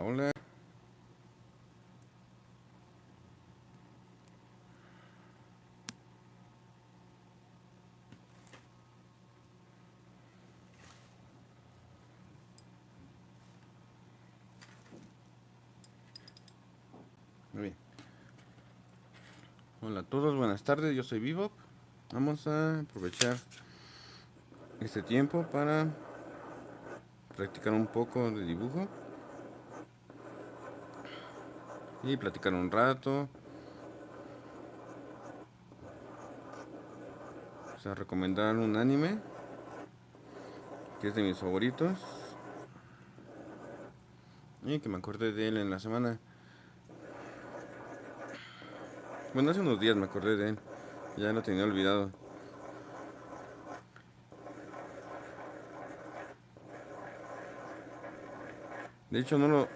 Hola, muy bien. Hola a todos, buenas tardes, yo soy Bebop. Vamos a aprovechar este tiempo para practicar un poco de dibujo y platicar un rato. O sea, recomendar un anime que es de mis favoritos y que me acordé de él en la semana. Bueno, hace unos días me acordé de él, ya lo tenía olvidado. De hecho, no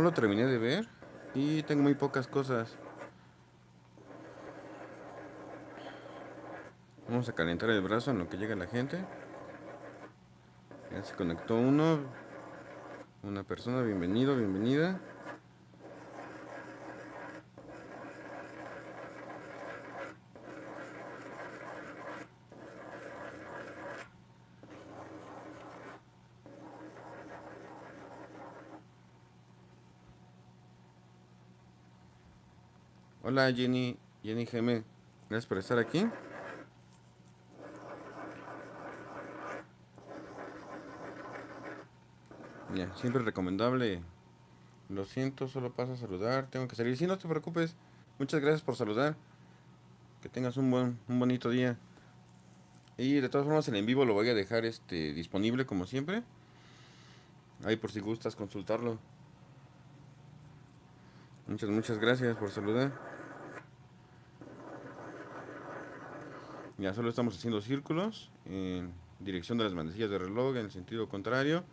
lo terminé de ver y tengo muy pocas cosas. Vamos a calentar el brazo en lo que llega la gente. Ya se conectó una persona, bienvenido, bienvenida. Hola Jenny GM, gracias por estar aquí. Ya, siempre recomendable. Lo siento, solo paso a saludar, tengo que salir. Sí, no te preocupes. Muchas gracias por saludar. Que tengas un bonito día. Y de todas formas el en vivo lo voy a dejar disponible como siempre. Ahí por si gustas consultarlo. Muchas gracias por saludar. Ya solo estamos haciendo círculos en dirección de las manecillas de reloj en el sentido contrario.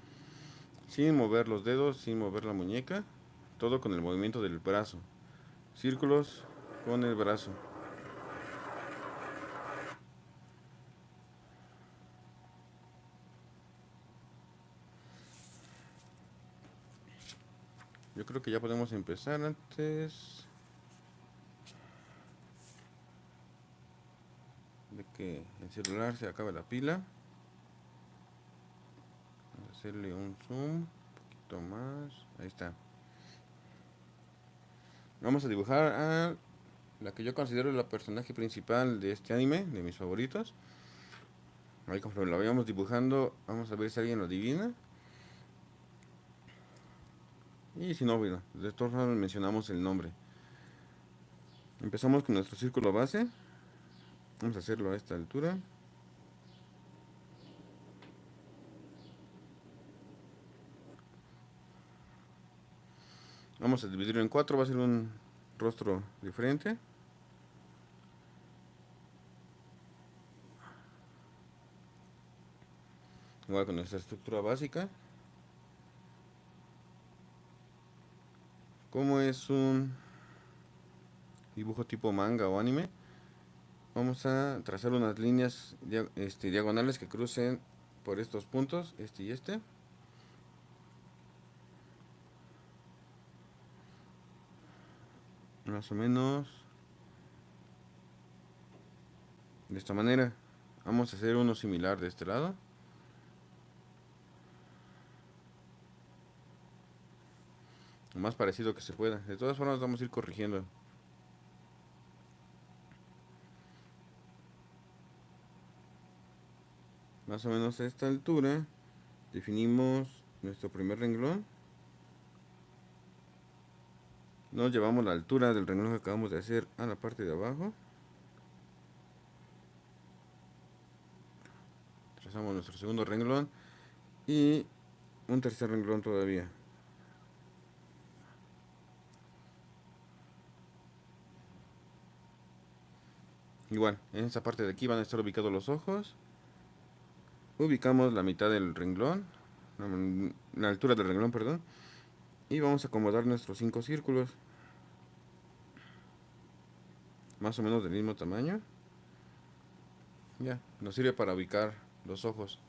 Sin mover los dedos, sin mover la muñeca. Todo con el movimiento del brazo. Círculos con el brazo. Yo creo que ya podemos empezar antes de que el celular se acabe la pila. Vamos a hacerle un zoom, un poquito más. Ahí está. Vamos a dibujar a la que yo considero la personaje principal de este anime, de mis favoritos. Ahí conforme lo vayamos dibujando, vamos a ver si alguien lo adivina. Y si no, bueno, de todas formas mencionamos el nombre. Empezamos con nuestro círculo base. Vamos a hacerlo a esta altura. Vamos a dividirlo en cuatro, va a ser un rostro diferente. Igual con nuestra estructura básica. Como es un dibujo tipo manga o anime, vamos a trazar unas líneas diagonales que crucen por estos puntos, este y este. Más o menos de esta manera. Vamos a hacer uno similar de este lado. Lo más parecido que se pueda. De todas formas vamos a ir corrigiendo. Más o menos a esta altura definimos nuestro primer renglón. Nos llevamos la altura del renglón que acabamos de hacer a la parte de abajo. Trazamos nuestro segundo renglón y un tercer renglón todavía. Igual, en esta parte de aquí van a estar ubicados los ojos. Ubicamos la mitad del renglón, la altura del renglón, perdón. Y vamos a acomodar nuestros 5 círculos. Más o menos del mismo tamaño. Ya, nos sirve para ubicar los ojos.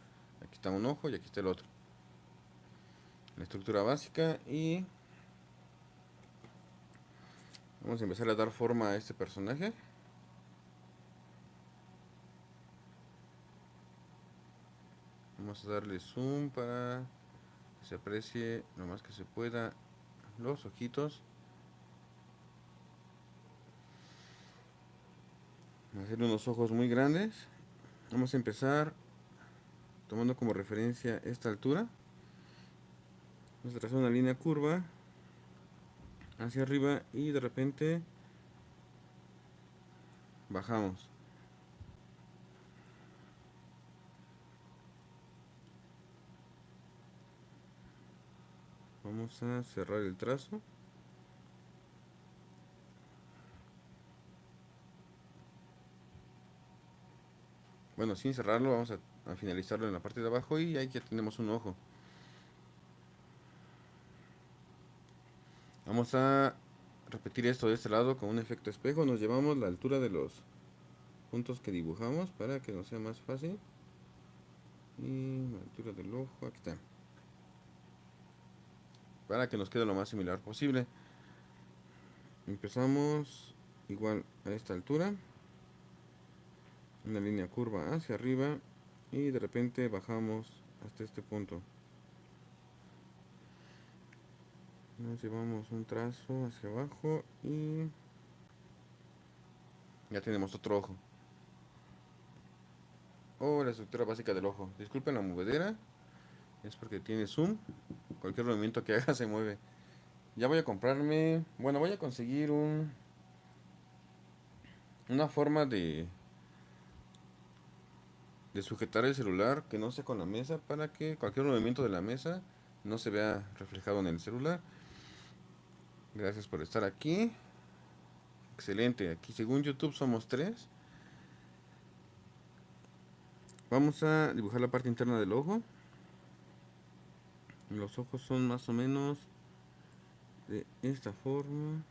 Aquí está un ojo y aquí está el otro. La estructura básica y Vamos a empezar a dar forma a este personaje. Vamos a darle zoom para que se aprecie lo más que se pueda los ojitos. Hacer unos ojos muy grandes. Vamos a empezar tomando como referencia esta altura. Vamos a trazar una línea curva hacia arriba y de repente bajamos. Vamos a cerrar el trazo. Bueno, sin cerrarlo, vamos a finalizarlo en la parte de abajo y ahí ya tenemos un ojo. Vamos a repetir esto de este lado con un efecto espejo. Nos llevamos la altura de los puntos que dibujamos para que nos sea más fácil. Y la altura del ojo, aquí está. Para que nos quede lo más similar posible. Empezamos igual a esta altura. Una línea curva hacia arriba. Y de repente bajamos hasta este punto. Nos llevamos un trazo hacia abajo y ya tenemos otro ojo. O la estructura básica del ojo. Disculpen la movedera, es porque tiene zoom. Cualquier movimiento que haga se mueve. Ya voy a comprarme, bueno, voy a conseguir una forma de sujetar el celular que no sea con la mesa para que cualquier movimiento de la mesa no se vea reflejado en el celular. Gracias por estar aquí. Excelente, aquí según YouTube somos 3. Vamos a dibujar la parte interna del ojo. Los ojos son más o menos de esta forma.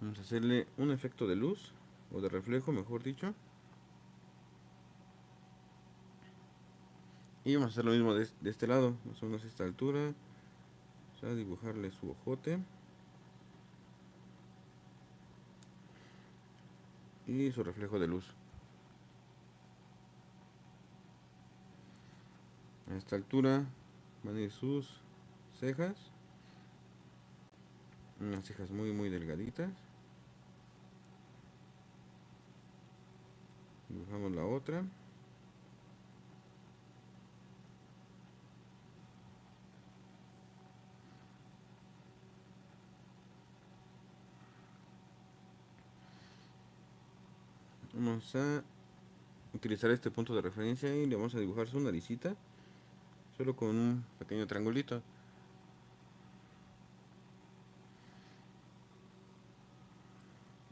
Vamos a hacerle un efecto de luz o de reflejo, mejor dicho. Y vamos a hacer lo mismo de este lado, más o menos a esta altura. Vamos a dibujarle su ojote. Y su reflejo de luz. A esta altura van a ir sus cejas. Unas cejas muy delgaditas. Dibujamos la otra. Vamos a utilizar este punto de referencia y le vamos a dibujar su naricita. Solo con un pequeño triangulito.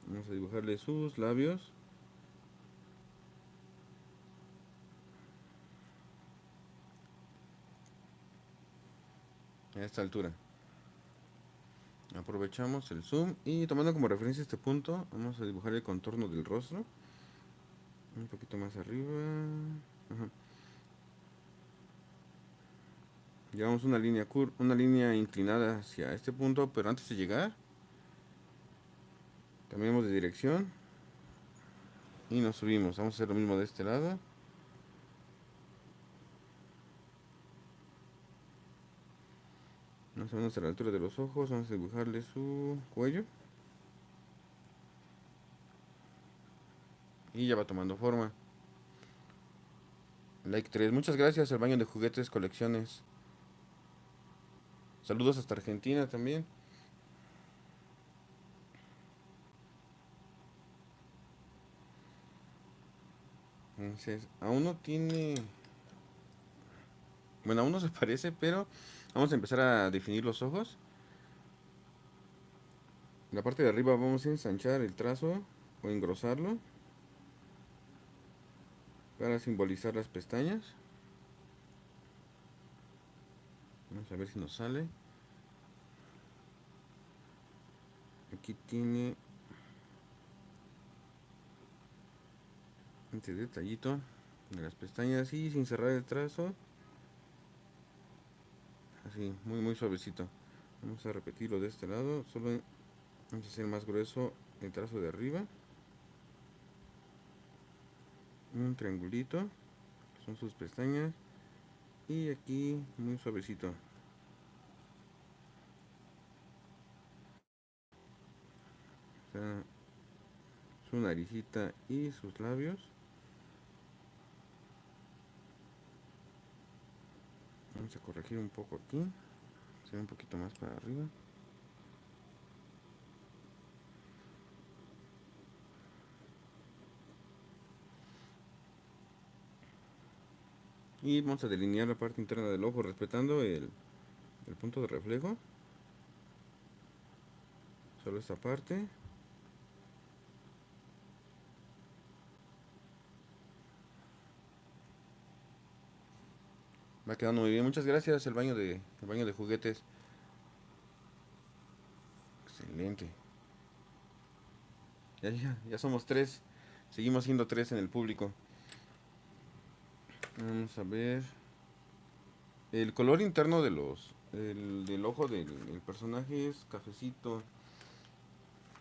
Vamos a dibujarle sus labios. A esta altura. Aprovechamos el zoom y tomando como referencia este punto, vamos a dibujar el contorno del rostro. Un poquito más arriba. Ajá. Llevamos una línea inclinada hacia este punto, pero antes de llegar, cambiamos de dirección y nos subimos. Vamos a hacer lo mismo de este lado. Más o menos a la altura de los ojos, vamos a dibujarle su cuello. Y ya va tomando forma. Like 3. Muchas gracias, el baño de juguetes colecciones. Saludos hasta Argentina también. Entonces, aún no tiene... Bueno, aún no se parece, pero vamos a empezar a definir los ojos. En la parte de arriba vamos a ensanchar el trazo o engrosarlo para simbolizar las pestañas. Vamos a ver si nos sale. Aquí tiene este detallito de las pestañas y sin cerrar el trazo así, muy suavecito. Vamos a repetirlo de este lado, solo vamos a hacer más grueso el trazo de arriba. Un triangulito, son sus pestañas. Y aquí muy suavecito. O sea, su naricita y sus labios. Vamos a corregir un poco aquí. Hacer un poquito más para arriba. Y vamos a delinear la parte interna del ojo respetando el punto de reflejo. Solo esta parte. Va quedando muy bien. Muchas gracias. El baño de juguetes. Excelente. Ya somos tres. Seguimos siendo tres en el público. Vamos a ver. El color interno del ojo del personaje es cafecito.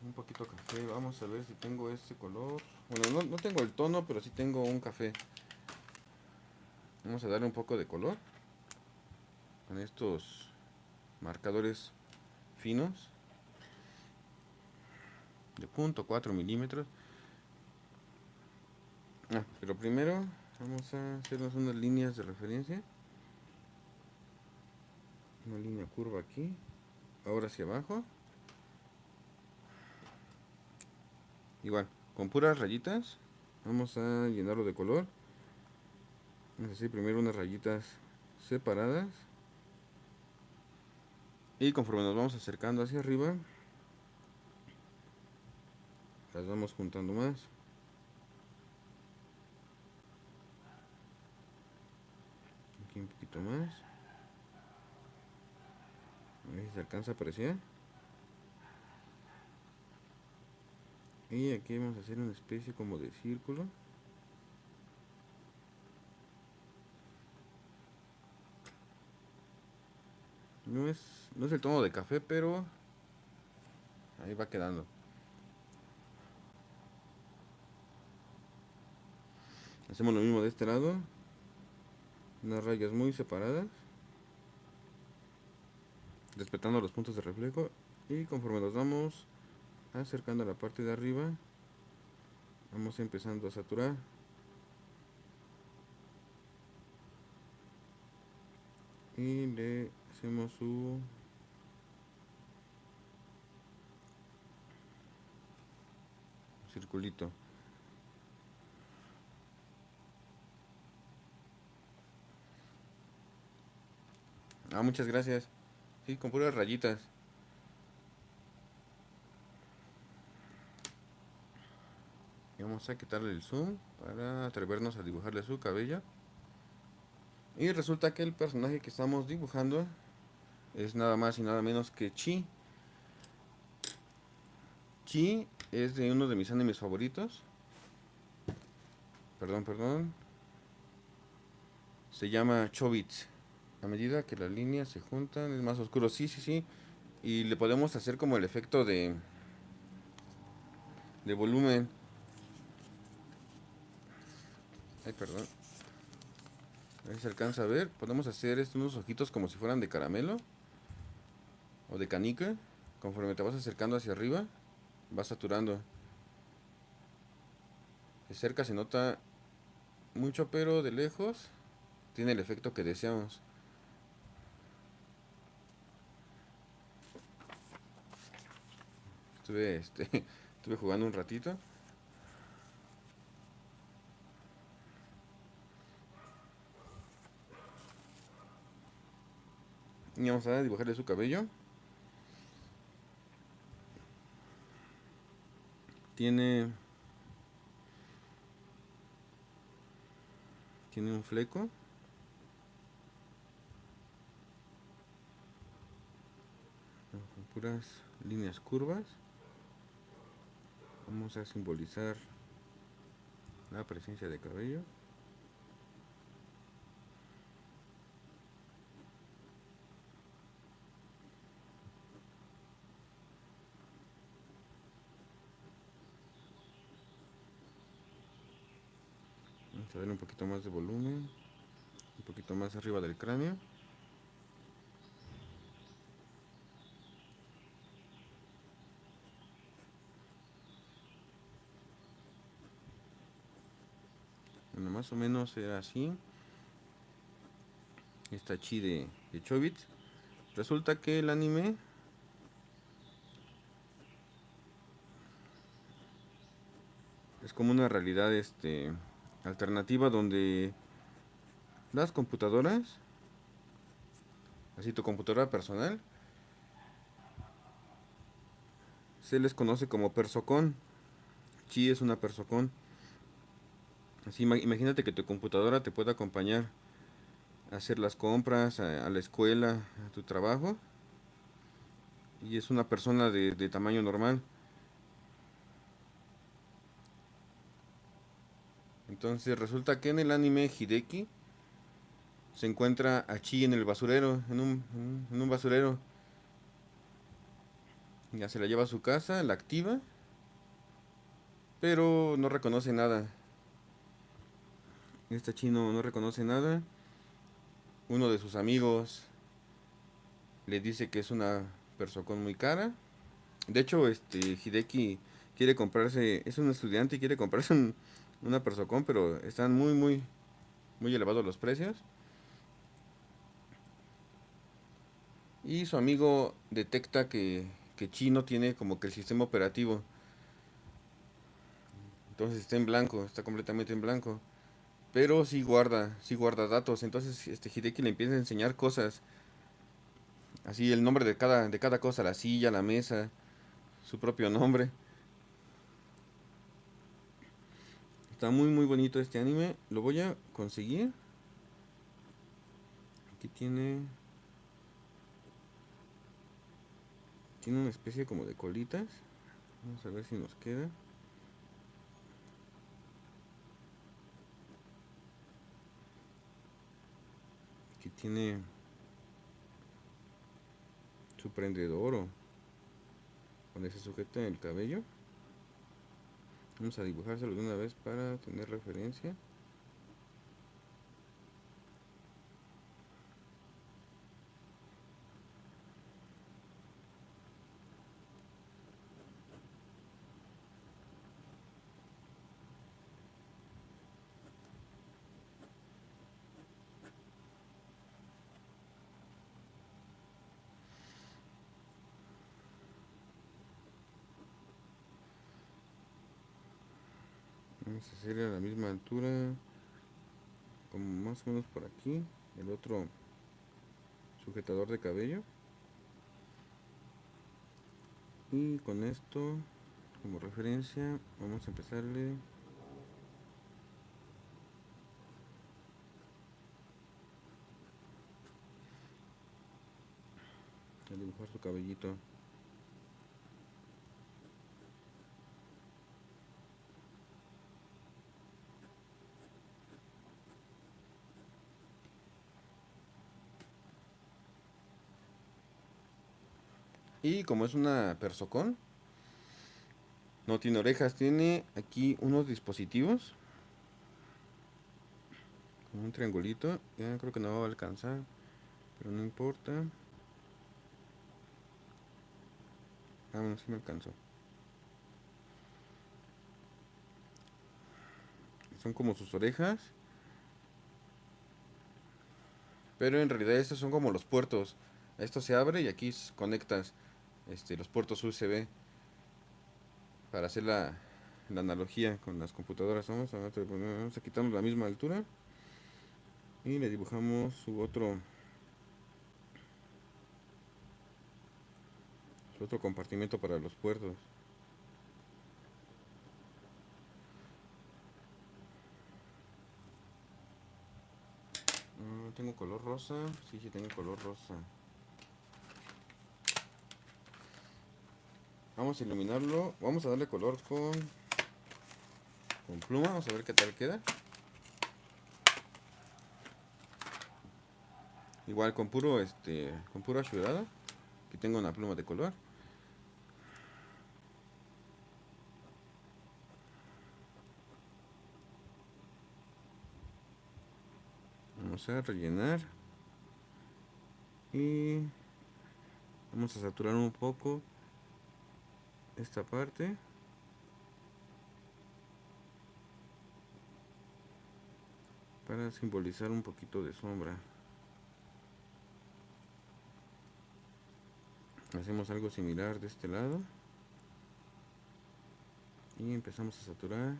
Un poquito café. Vamos a ver si tengo ese color. Bueno, no tengo el tono, pero sí tengo un café. Vamos a darle un poco de color con estos marcadores finos de 0.4 milímetros. Pero primero vamos a hacernos unas líneas de referencia. Una línea curva aquí, ahora hacia abajo. Igual, con puras rayitas vamos a llenarlo de color. Vamos a hacer primero unas rayitas separadas. Y conforme nos vamos acercando hacia arriba, las vamos juntando más. Aquí un poquito más. A ver si se alcanza a apreciar. Y aquí vamos a hacer una especie como de círculo. No es el tono de café, pero ahí va quedando. Hacemos lo mismo de este lado. Unas rayas muy separadas, respetando los puntos de reflejo. Y conforme nos vamos acercando a la parte de arriba, vamos empezando a saturar. Y le hacemos su circulito. Muchas gracias. Sí, con puras rayitas. Y vamos a quitarle el zoom para atrevernos a dibujarle su cabello. Y resulta que el personaje que estamos dibujando es nada más y nada menos que Chi. Chi es de uno de mis animes favoritos. Perdón. Se llama Chobits. A medida que las líneas se juntan es más oscuro. Sí. Y le podemos hacer como el efecto de volumen. Ay, perdón. A ver si se alcanza a ver. Podemos hacer unos ojitos como si fueran de caramelo o de canica. Conforme te vas acercando hacia arriba, vas saturando. De cerca se nota mucho, pero de lejos tiene el efecto que deseamos. Estuve jugando un ratito. Y vamos a dibujarle su cabello. Tiene un fleco. Con puras líneas curvas. Vamos a simbolizar la presencia de cabello. Vamos a darle un poquito más de volumen, un poquito más arriba del cráneo. Bueno, más o menos era así. Esta chi de Chobits. Resulta que el anime es como una realidad alternativa donde las computadoras, así tu computadora personal, se les conoce como persocón. Chi es una persocón. Así imagínate que tu computadora te puede acompañar a hacer las compras, a la escuela, a tu trabajo. Y es una persona de tamaño normal. Entonces resulta que en el anime Hideki se encuentra a Chi en el basurero, en un basurero. Ya se la lleva a su casa, la activa, pero no reconoce nada. Esta Chi no reconoce nada. Uno de sus amigos le dice que es una persona muy cara. De hecho, Hideki quiere comprarse, es un estudiante y quiere comprarse una persocón, pero están muy elevados los precios. Y su amigo detecta que Chi no tiene como que el sistema operativo. Entonces está en blanco, está completamente en blanco. Pero sí guarda datos. Entonces Hideki le empieza a enseñar cosas. Así el nombre de cada cosa, la silla, la mesa, su propio nombre. Está muy bonito este anime. Lo voy a conseguir. Aquí tiene una especie como de colitas. Vamos a ver si nos queda. Aquí tiene su prendedor donde se sujeta el cabello. Vamos a dibujárselo de una vez para tener referencia. Vamos a hacer a la misma altura, como más o menos por aquí, el otro sujetador de cabello. Y con esto como referencia vamos a empezarle a dibujar su cabellito. Y como es una persocón, no tiene orejas, tiene aquí unos dispositivos, como un triangulito. Ya creo que no va a alcanzar, pero no importa. Ah, bueno, sí me alcanzó. Son como sus orejas, pero en realidad estos son como los puertos. Esto se abre y aquí conectas los puertos USB para hacer la analogía con las computadoras. Vamos a quitarnos la misma altura y le dibujamos su otro compartimento para los puertos. ¿Tengo color rosa? Sí, tengo color rosa. Vamos a iluminarlo. Vamos a darle color con pluma. Vamos a ver qué tal queda. Igual con puro ayudado. Aquí tengo una pluma de color. Vamos a rellenar. Y vamos a saturar un poco esta parte. Para simbolizar un poquito de sombra. Hacemos algo similar de este lado. Y empezamos a saturar.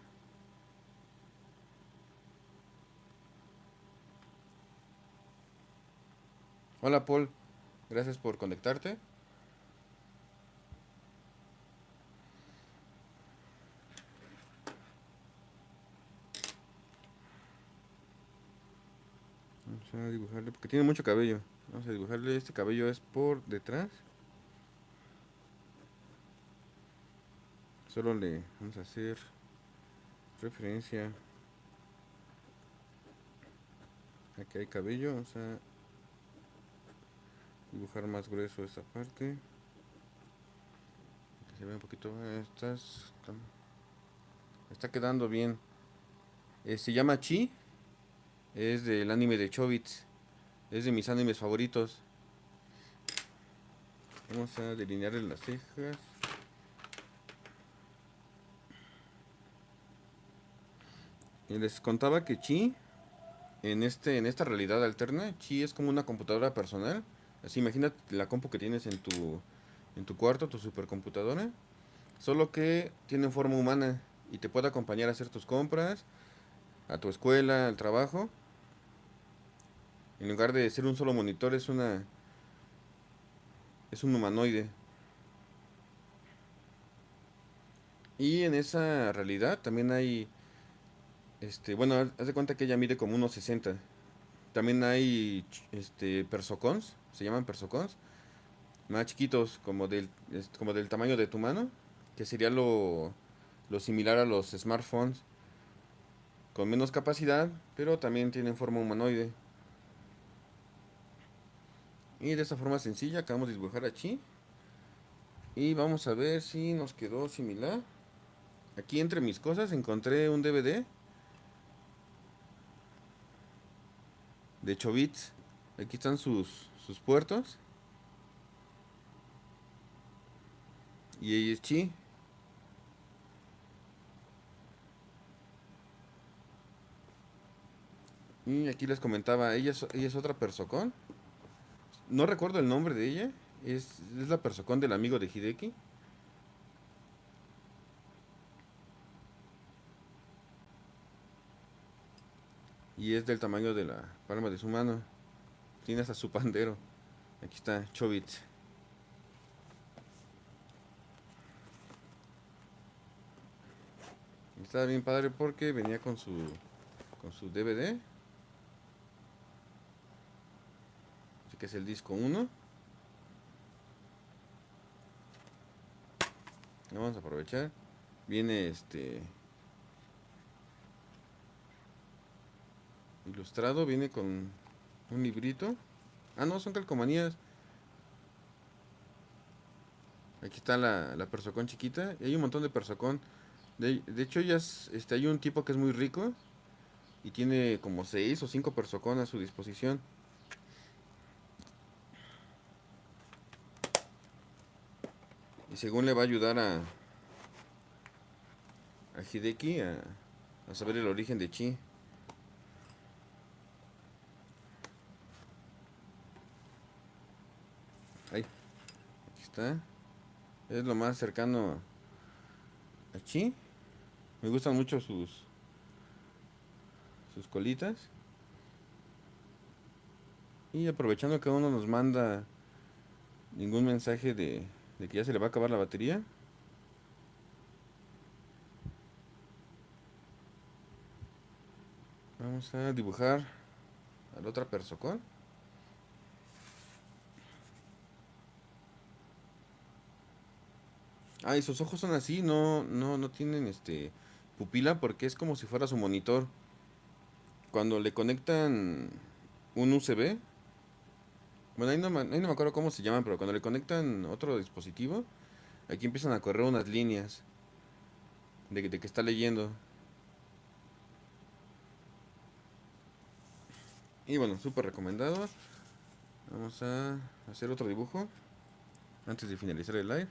Hola Paul, gracias por conectarte. Vamos a dibujarle, porque tiene mucho cabello. Vamos a dibujarle, este cabello es por detrás. Solo le vamos a hacer referencia a que hay cabello. Vamos a dibujar más grueso esta parte. Que se vea un poquito. Está quedando bien. Se llama Chi. Es del anime de Chobits. Es de mis animes favoritos. Vamos a delinearle las cejas. Y les contaba que Chi, en esta realidad alterna, Chi es como una computadora personal. Así imagínate la compu que tienes en tu cuarto, tu supercomputadora. Solo que tiene forma humana y te puede acompañar a hacer tus compras, a tu escuela, al trabajo. En lugar de ser un solo monitor, es un humanoide. Y en esa realidad también hay, bueno, haz de cuenta que ella mide como 1,60. También hay, persocons, se llaman persocons, más chiquitos, como del tamaño de tu mano, que sería lo similar a los smartphones, con menos capacidad, pero también tienen forma humanoide. Y de esta forma sencilla acabamos de dibujar a Chi. Y vamos a ver si nos quedó similar. Aquí entre mis cosas encontré un DVD de Chobits. Aquí están sus puertos. Y ella es Chi. Y aquí les comentaba, ella es otra persocón. No recuerdo el nombre de ella. Es la persocón del amigo de Hideki. Y es del tamaño de la palma de su mano. Tiene hasta su pandero. Aquí está Chobits. Estaba bien padre porque venía con su DVD. Así que es el disco 1. Vamos a aprovechar. Viene ilustrado, viene con un librito. Ah, no, son calcomanías. Aquí está la persocón chiquita. Y hay un montón de persocón. De hecho, hay un tipo que es muy rico. Y tiene como 6 o 5 persocón a su disposición. Y según le va a ayudar a Hideki a saber el origen de Chi. Ahí, aquí está. Es lo más cercano a Chi. Me gustan mucho sus colitas. Y aprovechando que uno nos manda ningún mensaje de que ya se le va a acabar la batería. Vamos a dibujar a la otra persocón. Ah, y sus ojos son así, no tienen pupila porque es como si fuera su monitor. Cuando le conectan un USB, bueno, ahí no me acuerdo cómo se llaman, pero cuando le conectan otro dispositivo, aquí empiezan a correr unas líneas de que está leyendo. Y bueno, súper recomendado. Vamos a hacer otro dibujo antes de finalizar el live.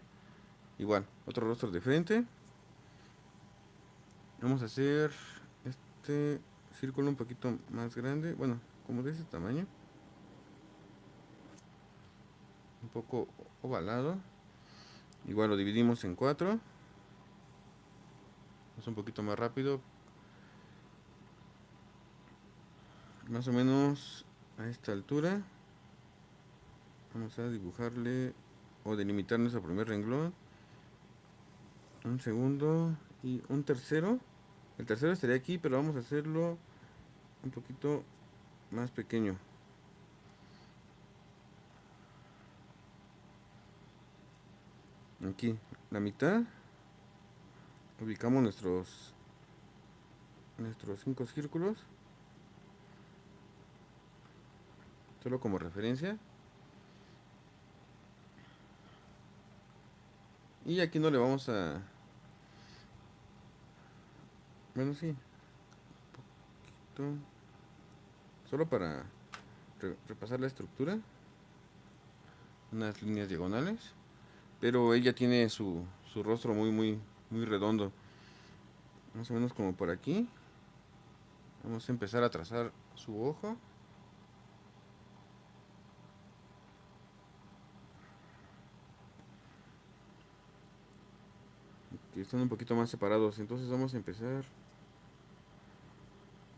Igual, otro rostro de frente. Vamos a hacer este círculo un poquito más grande. Bueno, como de ese tamaño. Un poco ovalado. Igual lo dividimos en 4. Es un poquito más rápido. Más o menos a esta altura. Vamos a dibujarle o delimitar nuestro primer renglón. Un segundo y un tercero. El tercero estaría aquí, pero vamos a hacerlo un poquito más pequeño. Aquí, la mitad. Ubicamos nuestros 5 círculos. Solo como referencia. Y aquí no le vamos a... Bueno, sí. Poquito. Solo para repasar la estructura. Unas líneas diagonales. Pero ella tiene su rostro muy redondo. Más o menos como por aquí. Vamos a empezar a trazar su ojo. Que están un poquito más separados. Entonces vamos a empezar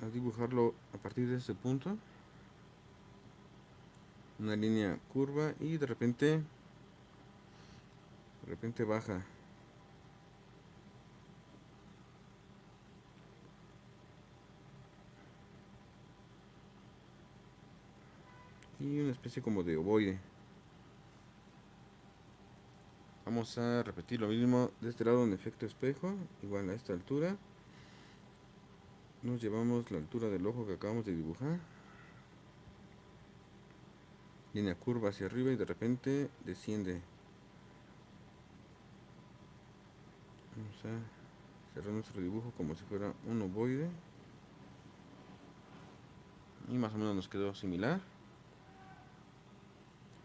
a dibujarlo a partir de este punto. Una línea curva y de repente baja. Y una especie como de ovoide. Vamos a repetir lo mismo de este lado en efecto espejo, igual a esta altura. Nos llevamos la altura del ojo que acabamos de dibujar. Línea curva hacia arriba y de repente desciende. Vamos a cerrar nuestro dibujo como si fuera un ovoide. Y más o menos nos quedó similar.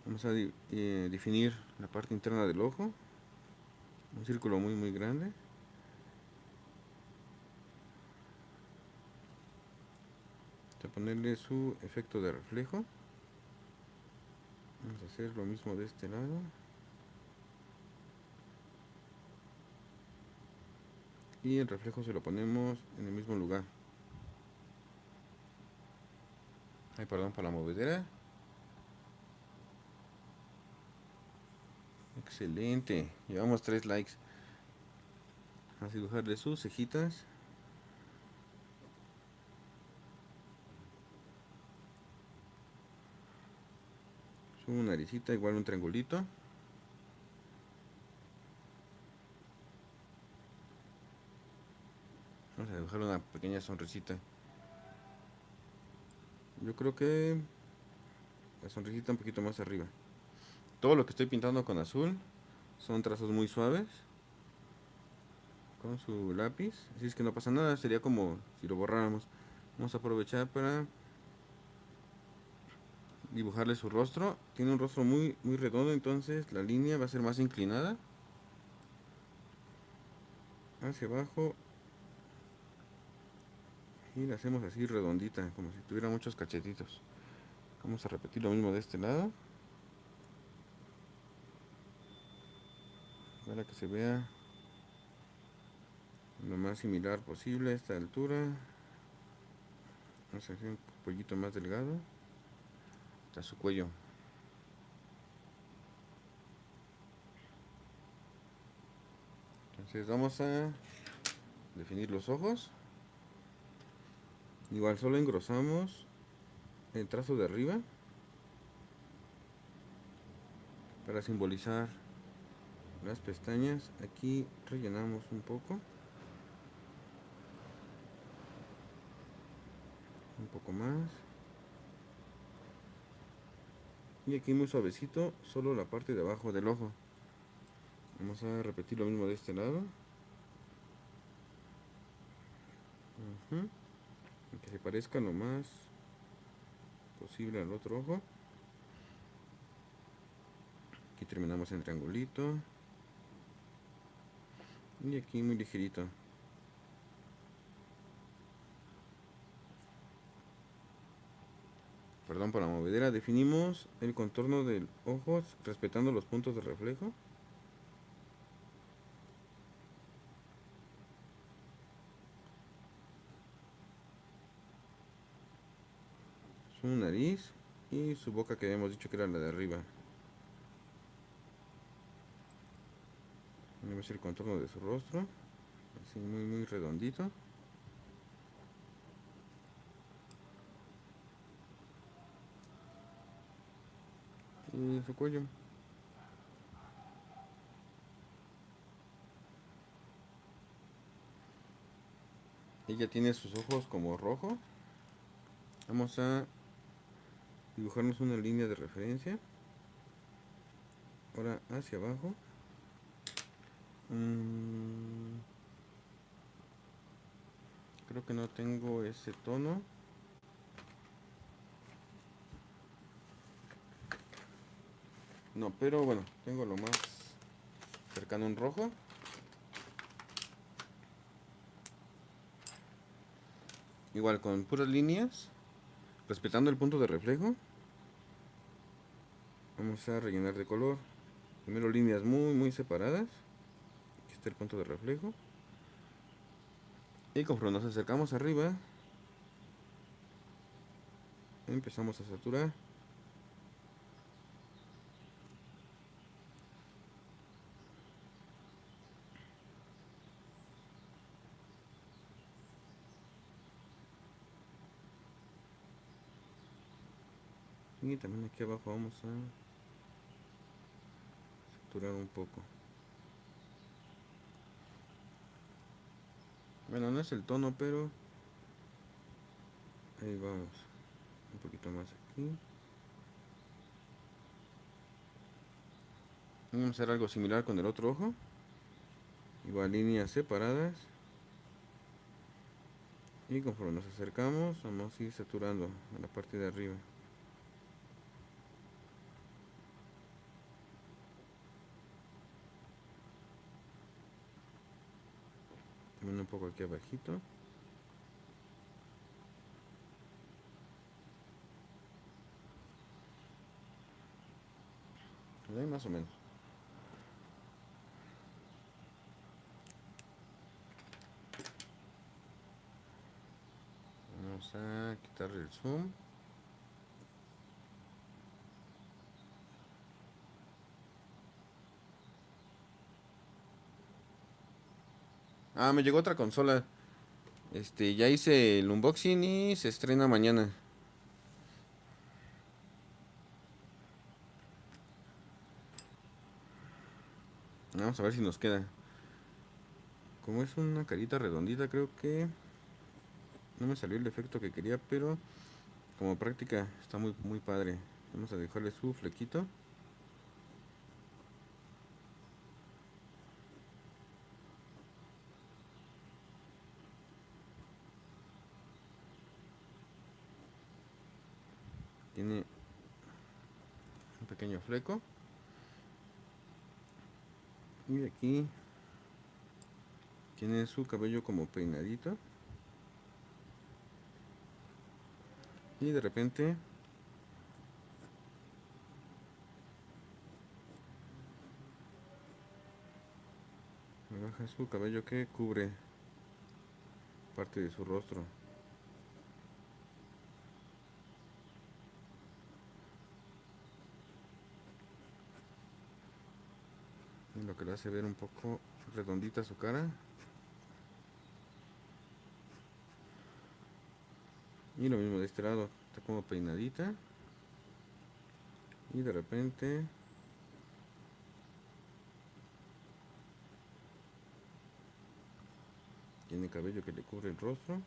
Vamos a definir la parte interna del ojo. Un círculo muy grande. Vamos a ponerle su efecto de reflejo. Vamos a hacer lo mismo de este lado. Y el reflejo se lo ponemos en el mismo lugar. Ay, perdón por la movedera. Excelente. Llevamos 3 likes. Vamos a dibujarle sus cejitas. Su naricita, igual un triangulito. Vamos a dibujar una pequeña sonrisita. Yo creo que la sonrisita un poquito más arriba. Todo lo que estoy pintando con azul son trazos muy suaves con su lápiz, así es que no pasa nada, sería como si lo borráramos. Vamos a aprovechar para dibujarle su rostro. Tiene un rostro muy redondo, entonces la línea va a ser más inclinada hacia abajo y la hacemos así redondita, como si tuviera muchos cachetitos. Vamos a repetir lo mismo de este lado para que se vea lo más similar posible a esta altura. Vamos a hacer un pollito más delgado hasta su cuello. Entonces vamos a definir los ojos. Igual solo engrosamos el trazo de arriba para simbolizar las pestañas. Aquí rellenamos un poco más, y aquí muy suavecito solo la parte de abajo del ojo. Vamos a repetir lo mismo de este lado. Que se parezca lo más posible al otro ojo. Aquí terminamos en triangulito. Y aquí muy ligerito. Perdón por la movedera. Definimos el contorno del ojo respetando los puntos de reflejo. Su nariz y su boca, que habíamos dicho que era la de arriba. Vamos a ver el contorno de su rostro. Así muy redondito. Y su cuello. Ella tiene sus ojos como rojo. Vamos a dibujarnos una línea de referencia. Ahora hacia abajo. Creo que no tengo ese tono. No, pero bueno, tengo lo más cercano a un rojo. Igual con puras líneas, respetando el punto de reflejo. Vamos a rellenar de color. Primero líneas muy separadas. Aquí está el punto de reflejo. Y conforme nos acercamos arriba, empezamos a saturar. Y también aquí abajo vamos a saturar un poco. Bueno, no es el tono, pero ahí vamos. Un poquito más aquí. Vamos a hacer algo similar con el otro ojo. Igual líneas separadas. Y conforme nos acercamos, vamos a ir saturando a la parte de arriba. También un poco aquí abajito. Ahí más o menos. Vamos a quitarle el zoom. Ah, me llegó otra consola. Ya hice el unboxing y se estrena mañana. Vamos a ver si nos queda. Como es una carita redondita, creo que no me salió el efecto que quería, pero como práctica está muy padre. Vamos a dejarle su flequito. Tiene un pequeño fleco. Y aquí tiene su cabello como peinadito. Y de repente me baja su cabello que cubre parte de su rostro. Y lo que le hace ver un poco redondita su cara. Y lo mismo de este lado, está como peinadita. Y de repente tiene cabello que le cubre el rostro.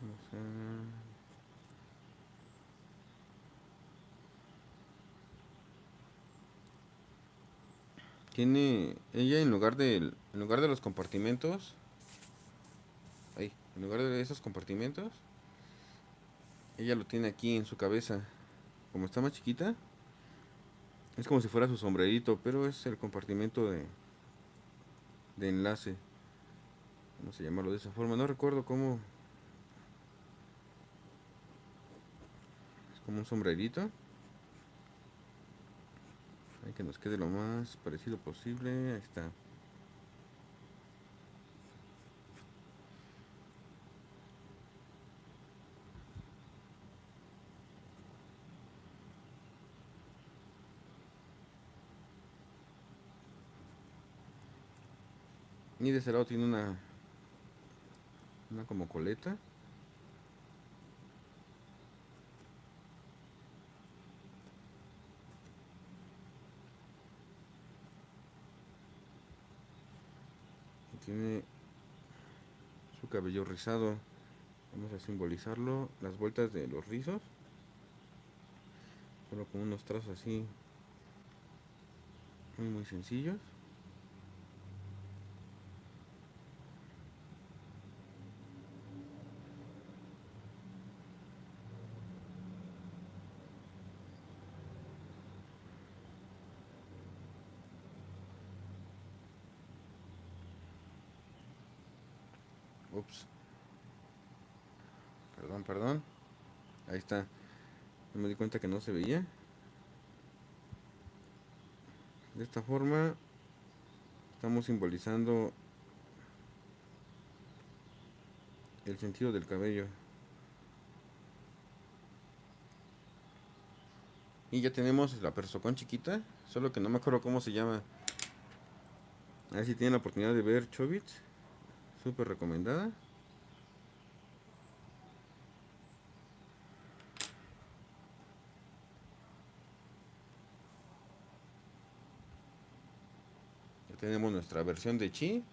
Vamos a... Tiene ella en lugar de los compartimentos, ahí, en lugar de esos compartimentos, ella lo tiene aquí en su cabeza. Como está más chiquita, es como si fuera su sombrerito, pero es el compartimento de enlace. Vamos a llamarlo de esa forma. No recuerdo cómo. Es como un sombrerito. Hay que nos quede lo más parecido posible. Ahí está. Y de ese lado tiene una como coleta. Y tiene su cabello rizado. Vamos a simbolizarlo. Las vueltas de los rizos. Solo con unos trazos así. Muy sencillos. Ups. Perdón, perdón. Ahí está. No me di cuenta que no se veía. De esta forma estamos simbolizando el sentido del cabello. Y ya tenemos la persocón chiquita, solo que no me acuerdo cómo se llama. A ver si tienen la oportunidad de ver Chobits, súper recomendada. Ya tenemos nuestra versión de Chi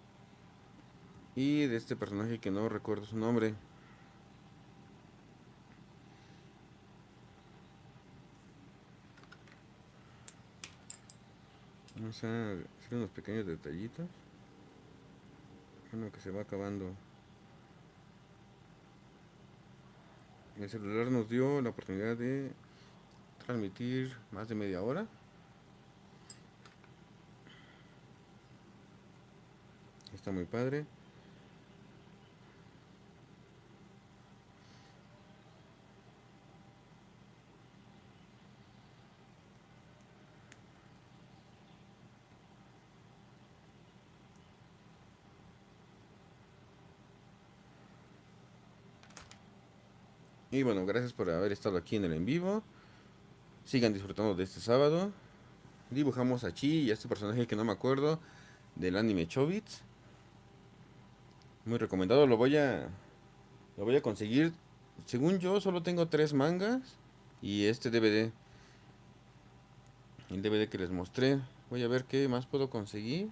y de este personaje que no recuerdo su nombre. Vamos a hacer unos pequeños detallitos. Bueno, que se va acabando. El celular nos dio la oportunidad de transmitir más de media hora. Está muy padre. Y bueno, gracias por haber estado aquí en el en vivo. Sigan disfrutando de este sábado. Dibujamos a Chi y a este personaje que no me acuerdo del anime Chobits. Muy recomendado, lo voy a conseguir. Según yo, solo tengo 3 mangas y este DVD, el DVD que les mostré. Voy a ver qué más puedo conseguir.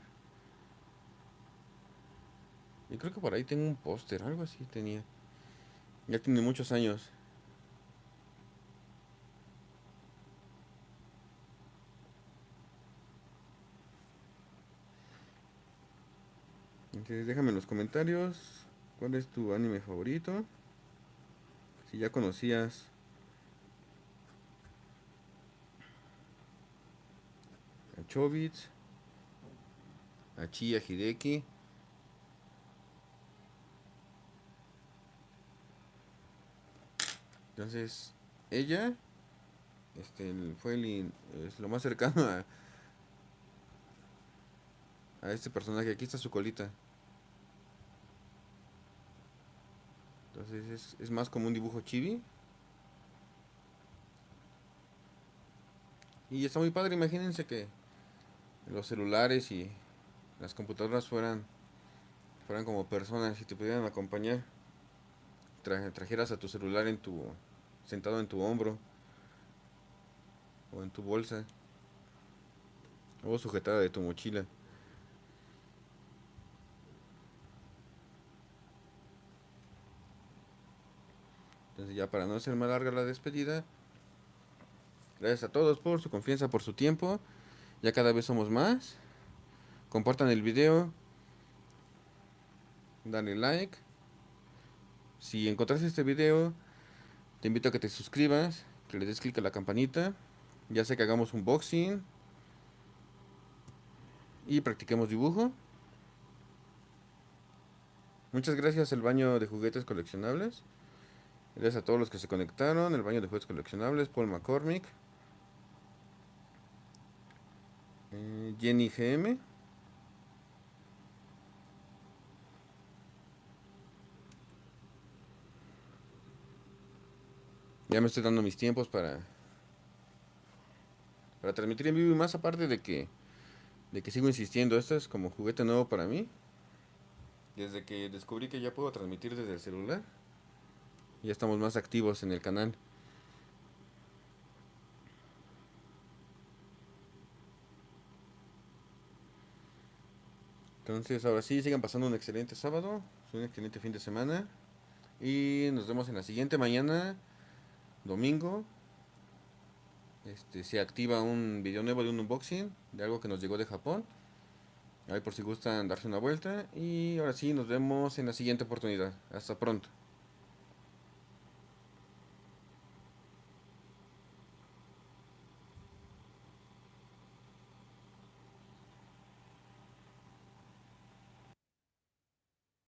Y creo que por ahí tengo un póster, algo así tenía. Ya tiene muchos años. Entonces déjame en los comentarios cuál es tu anime favorito. Si ya conocías a Chobits, a Chi, a Hideki. Entonces, ella fue es lo más cercano a este personaje. Aquí está su colita. Entonces es más como un dibujo chibi. Y está muy padre. Imagínense que los celulares y las computadoras fueran como personas y te pudieran acompañar. Trajeras a tu celular sentado en tu hombro o en tu bolsa o sujetada de tu mochila. Entonces ya para no hacer más larga la despedida, gracias a todos por su confianza, por su tiempo. Ya cada vez somos más. compartan el video, dale like. Si encontraste este video, te invito a que te suscribas, que le des clic a la campanita, ya sea que hagamos unboxing y practiquemos dibujo. Muchas gracias al baño de juguetes coleccionables. Gracias a todos los que se conectaron. El baño de juguetes coleccionables, Paul McCormick, Jenny GM. Ya me estoy dando mis tiempos para transmitir en vivo, y más aparte de que sigo insistiendo, esto es como juguete nuevo para mí. Desde que descubrí que ya puedo transmitir desde el celular, ya estamos más activos en el canal. Entonces, ahora sí, sigan pasando un excelente sábado, un excelente fin de semana. Y nos vemos en la siguiente mañana, domingo. Se activa un video nuevo de un unboxing de algo que nos llegó de Japón. Ahí por si gustan darse una vuelta. Y ahora sí, nos vemos en la siguiente oportunidad. Hasta pronto.